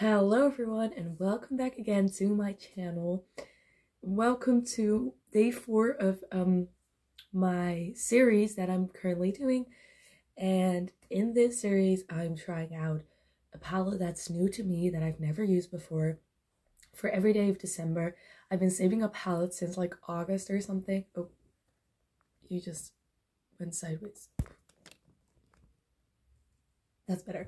Hello everyone and welcome back again to my channel. Welcome to day 4 of my series that I'm currently doing, and in this series I'm trying out a palette that's new to me that I've never used before for every day of December. I've been saving up palettes since like August or something. Oh, you just went sideways. That's better.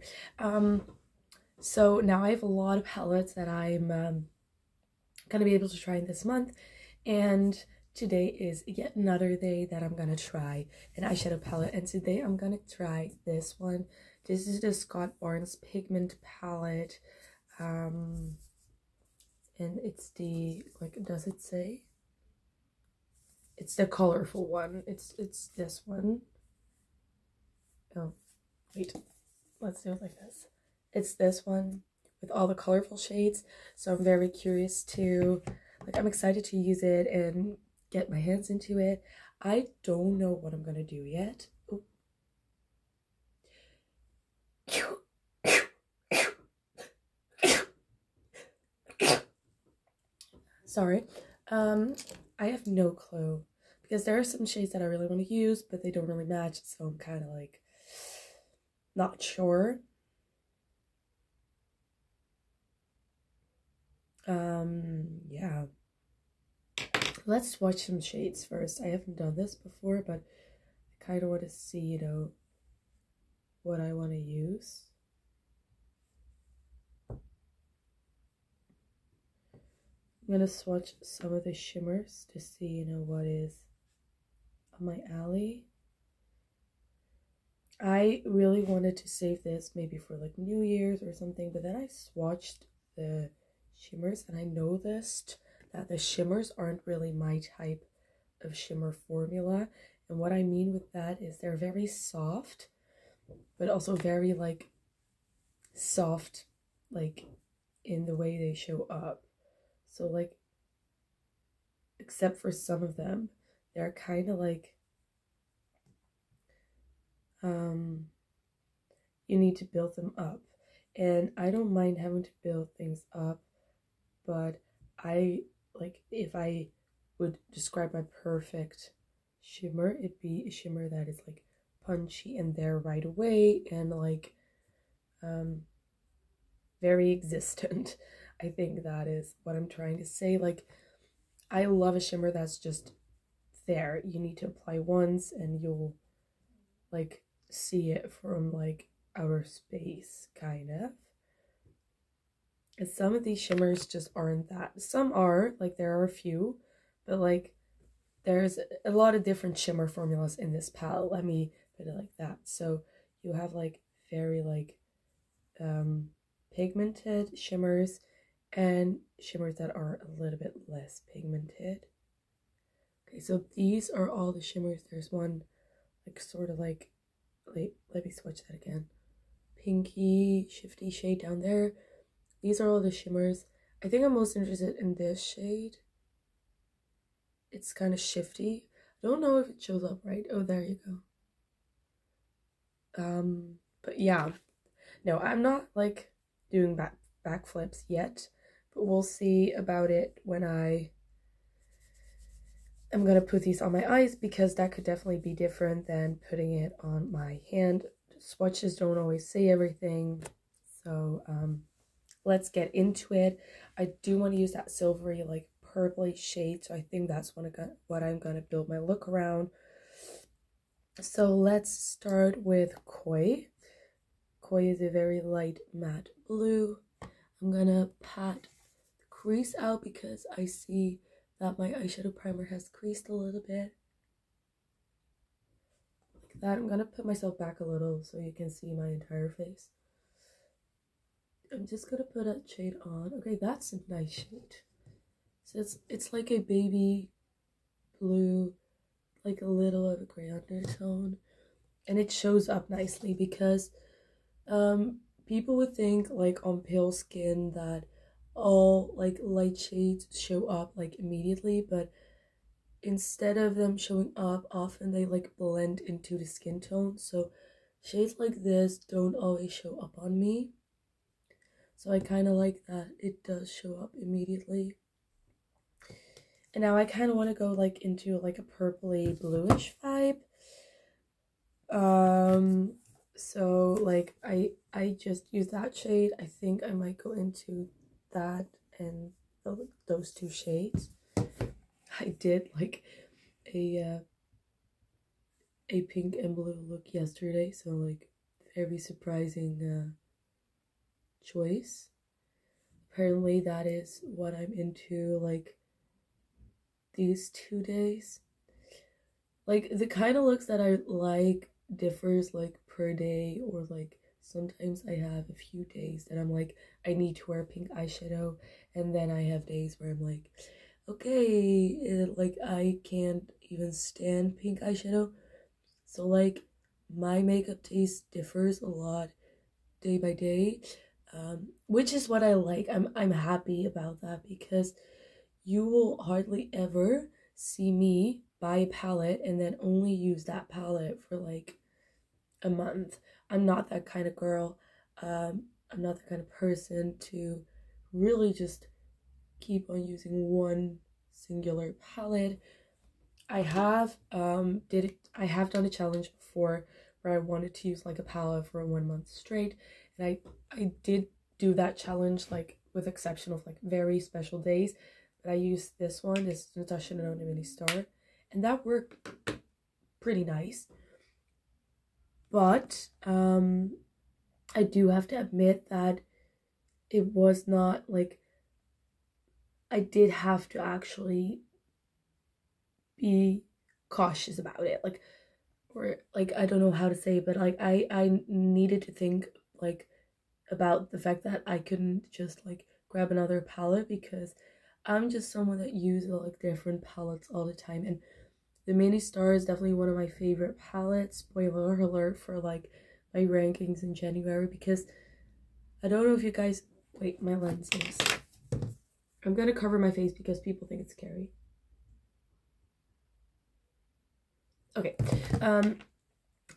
So now I have a lot of palettes that I'm gonna be able to try this month, and today is yet another day that I'm gonna try an eyeshadow palette, and today I'm gonna try this one. This is the Scott Barnes Pigment palette, and it's the, like, does it say? It's the colorful one. It's this one. Oh, wait, let's do it like this. It's this one with all the colorful shades, so I'm very curious to, like, I'm excited to use it and get my hands into it. I don't know what I'm gonna do yet. Ooh. Sorry. I have no clue, because there are some shades that I really want to use, but they don't really match, so I'm kind of like not sure. Yeah, let's swatch some shades first. I haven't done this before, but I kind of want to see, you know, what I want to use. I'm gonna swatch some of the shimmers to see, you know, what is up my alley. I really wanted to save this maybe for like New Year's or something, but then I swatched the shimmers and I noticed that the shimmers aren't really my type of shimmer formula. And what I mean with that is they're very soft, but also very like soft, like in the way they show up. So like, except for some of them, they're kind of like, you need to build them up. And I don't mind having to build things up, but I like, if I would describe my perfect shimmer, it'd be a shimmer that is like punchy and there right away and like very existent. I think that is what I'm trying to say. Like, I love a shimmer that's just there. You need to apply once and you'll like see it from like outer space, kind of. And some of these shimmers just aren't that. Some are, like, there are a few, but like there's a lot of different shimmer formulas in this palette, let me put it like that. So you have like very like pigmented shimmers and shimmers that are a little bit less pigmented. Okay, so these are all the shimmers. There's one like sort of like, let me swatch that again, pinky shifty shade down there. These are all the shimmers. I think I'm most interested in this shade. It's kind of shifty. I don't know if it shows up right. Oh, there you go. But yeah, no, I'm not like doing backflips yet, but we'll see about it when I'm gonna put these on my eyes, because that could definitely be different than putting it on my hand. Swatches don't always say everything, so let's get into it. I do want to use that silvery like purpley shade, so I think that's what I'm gonna build my look around. So let's start with Koi. Koi is a very light matte blue. I'm gonna pat the crease out because I see that my eyeshadow primer has creased a little bit. Like that. I'm gonna put myself back a little so you can see my entire face. I'm just gonna put that shade on. Okay, that's a nice shade. So it's like a baby blue, like a little of a gray undertone, and it shows up nicely because people would think like on pale skin that all like light shades show up like immediately, but instead of them showing up, often they like blend into the skin tone. So shades like this don't always show up on me. So I kind of like that it does show up immediately. And now I kind of want to go like into like a purpley bluish vibe. So like I just use that shade. I think I might go into that and those two shades. I did like a pink and blue look yesterday, so like very surprising choice. Apparently that is what I'm into like these 2 days. Like the kind of looks that I like differs like per day, or like sometimes I have a few days that I'm like I need to wear pink eyeshadow, and then I have days where I'm like, okay, like I can't even stand pink eyeshadow. So like my makeup taste differs a lot day by day, which is what I like. I'm happy about that, because you will hardly ever see me buy a palette and then only use that palette for like a month. I'm not that kind of girl. I'm not the kind of person to really just keep on using one singular palette. I have done a challenge before where I wanted to use like a palette for 1 month straight, and I did do that challenge, like with exception of like very special days. But I used this one, this Natasha Denona Mini Star, and that worked pretty nice. But I do have to admit that it was not like, I did have to actually be cautious about it, like, or like I don't know how to say it, but like I needed to think like about the fact that I couldn't just like grab another palette, because I'm just someone that uses like different palettes all the time, and the Mini Star is definitely one of my favorite palettes. Spoiler alert for like my rankings in January, because I don't know if you guys, wait, my lenses. I'm gonna cover my face because people think it's scary. Okay,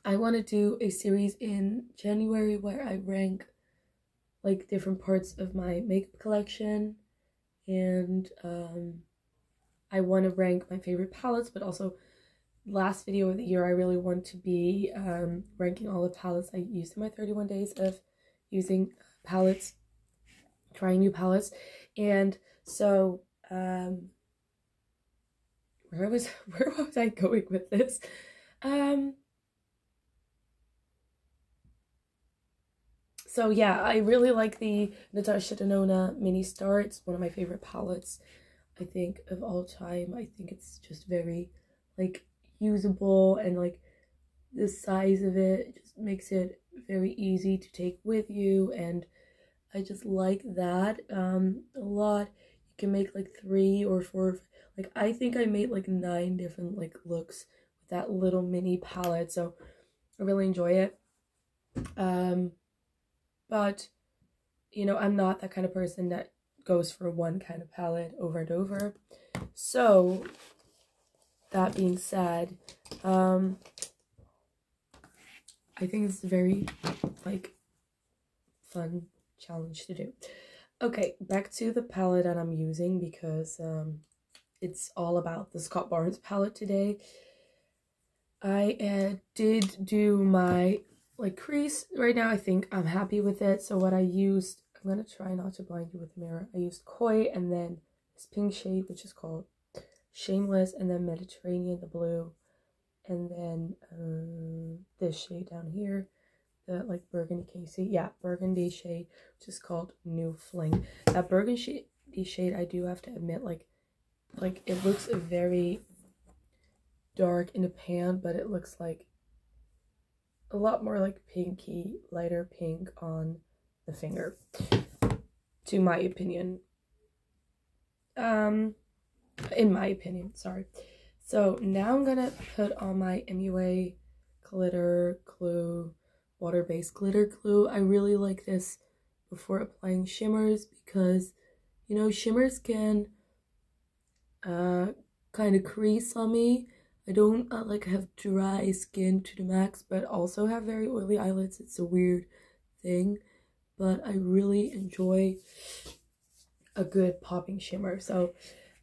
I want to do a series in January where I rank like different parts of my makeup collection, and I want to rank my favorite palettes, but also last video of the year I really want to be ranking all the palettes I used in my 31 days of using palettes, trying new palettes. And so where was I going with this? So yeah, I really like the Natasha Denona Mini Star. It's one of my favorite palettes, I think, of all time. I think it's just very like usable, and like the size of it just makes it very easy to take with you, and I just like that a lot. You can make like 3 or 4, like I think I made like 9 different like looks with that little mini palette, so I really enjoy it. But you know, I'm not that kind of person that goes for one kind of palette over and over. So that being said, I think it's a very like fun challenge to do. Okay, back to the palette that I'm using, because it's all about the Scott Barnes palette today. I did do my like crease right now. I think I'm happy with it. So what I used, I'm gonna try not to blind you with the mirror. I used Koi, and then this pink shade which is called Shameless, and then Mediterranean, the blue, and then this shade down here, the like burgundy, can you see? Yeah, burgundy shade, which is called New Fling. That burgundy shade, I do have to admit, like it looks very dark in the pan, but it looks like a lot more like pinky, lighter pink on the finger, to my opinion. In my opinion, sorry. So now I'm gonna put on my MUA glitter glue, water-based glitter glue. I really like this before applying shimmers, because you know, shimmers can kind of crease on me. I don't like have dry skin to the max, but also have very oily eyelids. It's a weird thing, but I really enjoy a good popping shimmer. So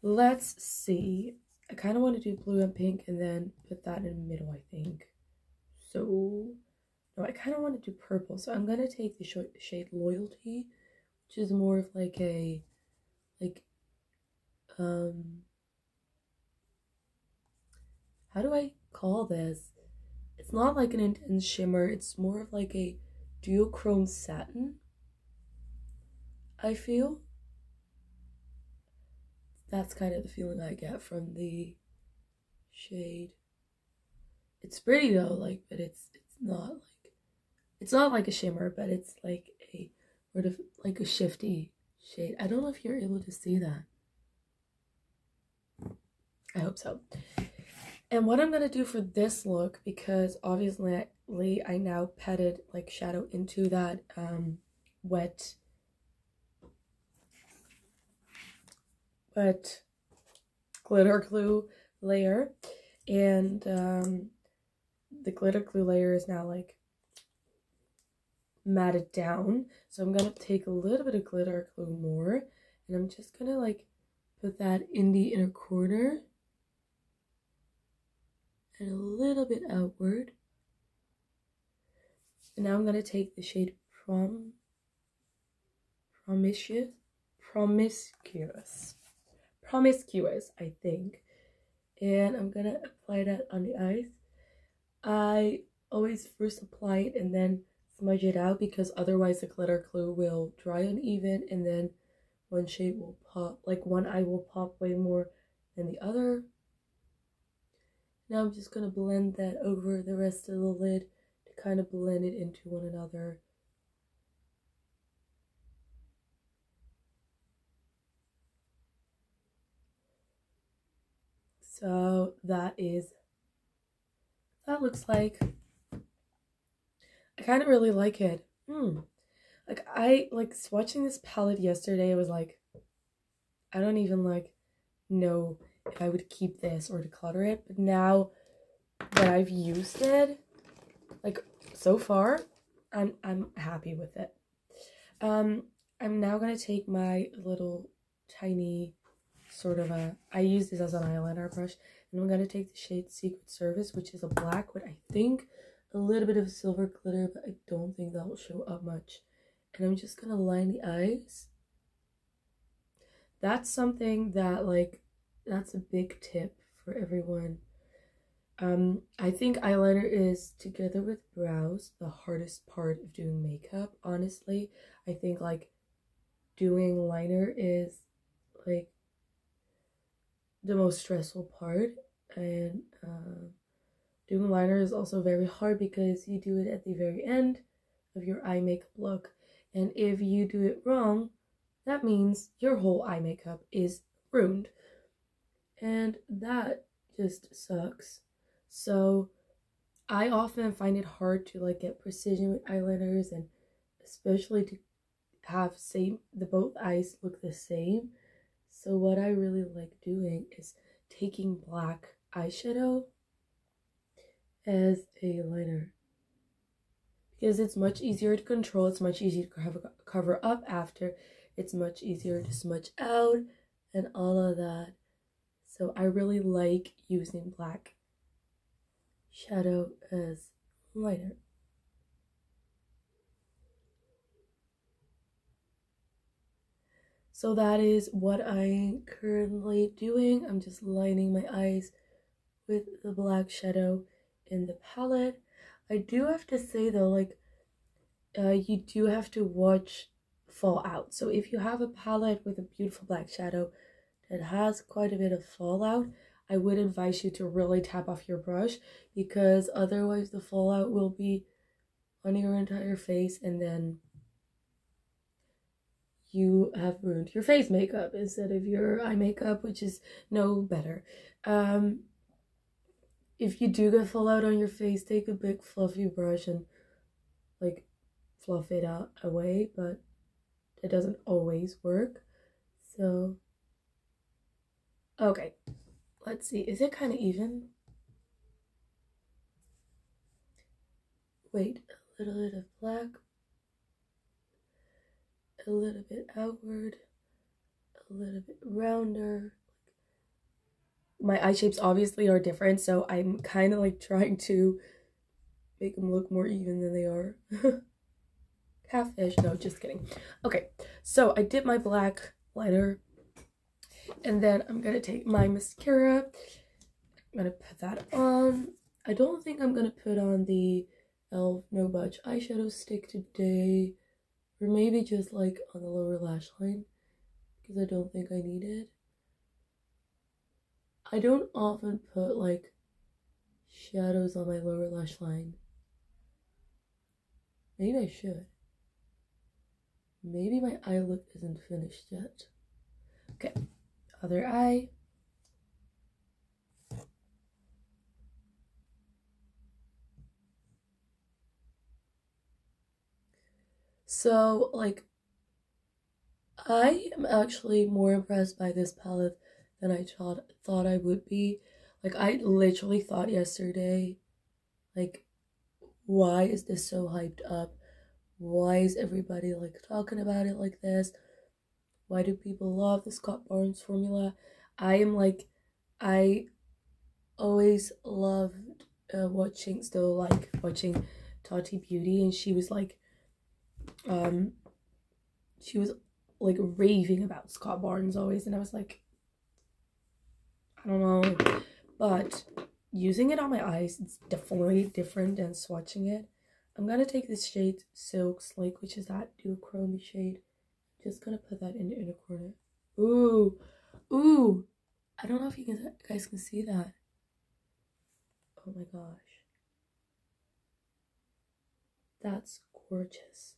let's see. I kind of want to do blue and pink and then put that in the middle, I think. So, no, I kind of want to do purple. So I'm going to take the shade Loyalty, which is more of like a, how do I call this? It's not like an intense shimmer. It's more of like a duochrome satin, I feel. That's kind of the feeling I get from the shade. It's pretty though, like, but it's not like a shimmer, but it's like a sort of like a shifty shade. I don't know if you're able to see that. I hope so. And what I'm gonna do for this look, because obviously I now patted like shadow into that wet glitter glue layer, and the glitter glue layer is now like matted down. So I'm gonna take a little bit of glitter glue more, and I'm just gonna like put that in the inner corner and a little bit outward. And now I'm gonna take the shade Promiscuous, I think, and I'm gonna apply that on the eyes. I always first apply it and then smudge it out, because otherwise the glitter glue will dry uneven, and then one shade will pop, like one eye will pop way more than the other. Now I'm just gonna blend that over the rest of the lid to kind of blend it into one another. So that looks like, I kind of really like it. Like I like swatching this palette yesterday. I was like, I don't even like know if I would keep this or declutter it. But now that I've used it, like so far, I'm happy with it. I'm now gonna take my little tiny sort of I use this as an eyeliner brush, and I'm gonna take the shade Secret Service, which is a black with I think a little bit of silver glitter, but I don't think that will show up much. And I'm just gonna line the eyes. That's something that that's a big tip for everyone. I think eyeliner is, together with brows, the hardest part of doing makeup, honestly. I think like doing liner is like the most stressful part, and doing liner is also very hard because you do it at the very end of your eye makeup look, and if you do it wrong, that means your whole eye makeup is ruined, and that just sucks. So I often find it hard to like get precision with eyeliners, and especially to have the both eyes look the same. So what I really like doing is taking black eyeshadow as a liner, because it's much easier to control, it's much easier to cover up after, it's much easier to smudge out and all of that. So I really like using black shadow as liner. So that is what I'm currently doing. I'm just lining my eyes with the black shadow in the palette. I do have to say though, like, you do have to watch fallout. So if you have a palette with a beautiful black shadow that has quite a bit of fallout, I would advise you to really tap off your brush, because otherwise the fallout will be on your entire face, and then you have ruined your face makeup instead of your eye makeup, which is no better. If you do get fallout on your face, take a big fluffy brush and like fluff it out away, but it doesn't always work. So okay, let's see, is it kind of even? Wait, a little bit of black. a little bit outward, a little bit rounder. My eye shapes obviously are different, so I'm kind of like trying to make them look more even than they are. Half-ish, no, just kidding. Okay, so I did my black liner, and then I'm gonna take my mascara. I'm gonna put that on. I don't think I'm gonna put on the E.l.f. No Budge eyeshadow stick today, or maybe just like on the lower lash line, because I don't think I need it. I don't often put like shadows on my lower lash line. Maybe I should. Maybe my eye look isn't finished yet. Okay, other eye. So, like, I am actually more impressed by this palette than I thought I would be. Like, I literally thought yesterday, like, why is this so hyped up? Why is everybody, like, talking about it like this? Why do people love the Scott Barnes formula? I always loved watching Tati Beauty, and she was like raving about Scott Barnes always, and I was like, I don't know, but using it on my eyes, it's definitely different than swatching it. I'm gonna take this shade Silk Slake, which is that duochrome shade. Just gonna put that in the inner corner. Ooh, ooh! I don't know if you guys can see that. Oh my gosh, that's gorgeous.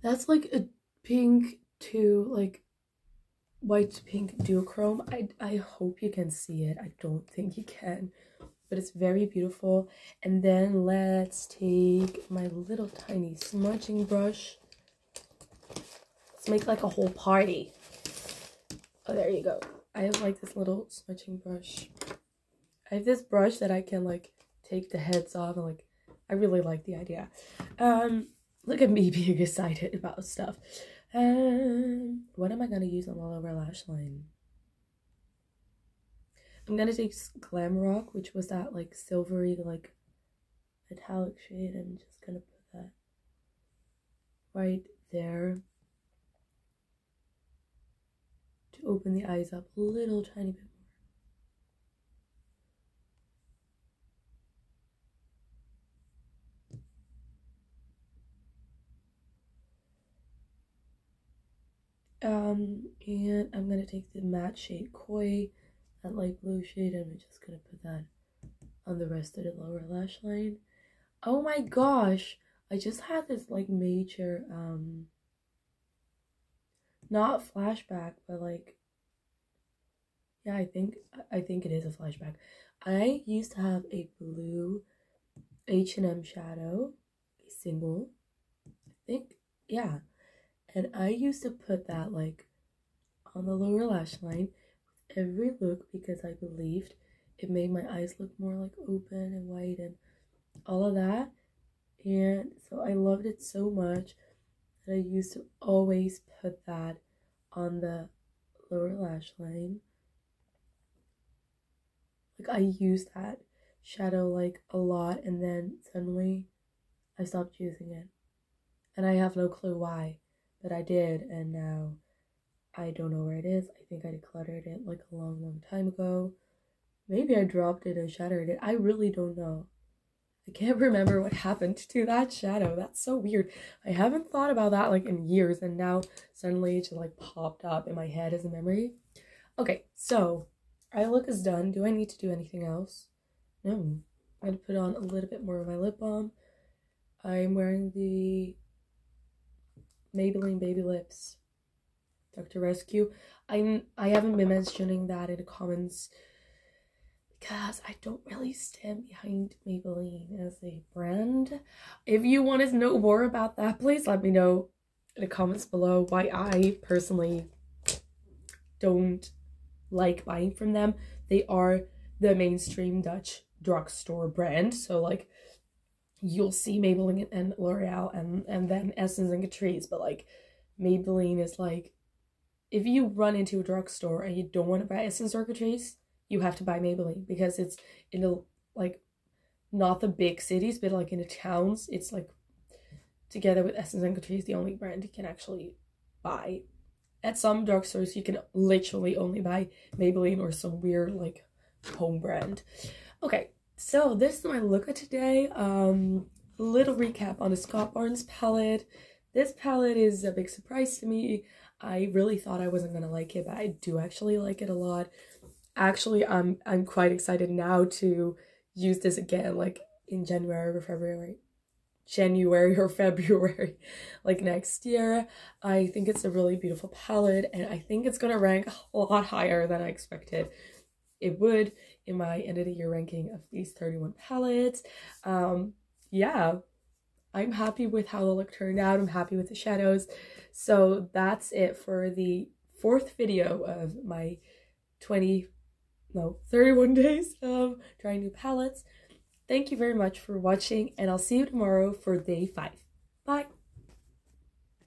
That's like a pink to like white pink duochrome. I hope you can see it. I don't think you can, but it's very beautiful. And then let's take my little tiny smudging brush. Let's make like a whole party. Oh, there you go. I have like this little smudging brush. I have this brush that I can like take the heads off, and like I really like the idea. Look at me being excited about stuff. What am I gonna use on my lower lash line? I'm gonna take Glam Rock, which was that like silvery like metallic shade. I'm just gonna put that right there to open the eyes up a little tiny bit more. And I'm gonna take the matte shade Koi, that light blue shade, and I'm just gonna put that on the rest of the lower lash line. Oh my gosh, I just had this like major not flashback, but like, yeah, I think it is a flashback. I used to have a blue H&M shadow, a single, I think, yeah, and I used to put that like on the lower lash line with every look, because I believed it made my eyes look more like open and white and all of that. And so I loved it so much that I used to always put that on the lower lash line. Like, I used that shadow like a lot, and then suddenly I stopped using it, and I have no clue why, but I did, and now I don't know where it is. I think I decluttered it like a long time ago. Maybe I dropped it and shattered it. I really don't know. I can't remember what happened to that shadow. That's so weird. I haven't thought about that like in years, and now suddenly it just like popped up in my head as a memory. Okay, so eye look is done. Do I need to do anything else? No. I'm gonna put on a little bit more of my lip balm. I'm wearing the Maybelline Baby Lips Dr. Rescue. I haven't been mentioning that in the comments because I don't really stand behind Maybelline as a brand. If you want to know more about that, please let me know in the comments below why I personally don't like buying from them. They are the mainstream Dutch drugstore brand, so like you'll see Maybelline and L'Oreal and then Essence and Catrice, but like Maybelline is like, if you run into a drugstore and you don't want to buy Essence or Catrice, you have to buy Maybelline, because it's in the, like, not the big cities, but like in the towns, it's like together with Essence and Catrice the only brand you can actually buy. At some drugstores you can literally only buy Maybelline or some weird like home brand. Okay, so this is my look of today. Little recap on the Scott Barnes palette. This palette is a big surprise to me. I really thought I wasn't gonna like it, but I do actually like it a lot. Actually, I'm quite excited now to use this again, like in January or February, like next year. I think it's a really beautiful palette, and I think it's gonna rank a lot higher than I expected it would in my end of the year ranking of these 31 palettes. Yeah, I'm happy with how the look turned out. I'm happy with the shadows. So that's it for the 4th video of my 31 days of trying new palettes. Thank you very much for watching, and I'll see you tomorrow for day 5. Bye!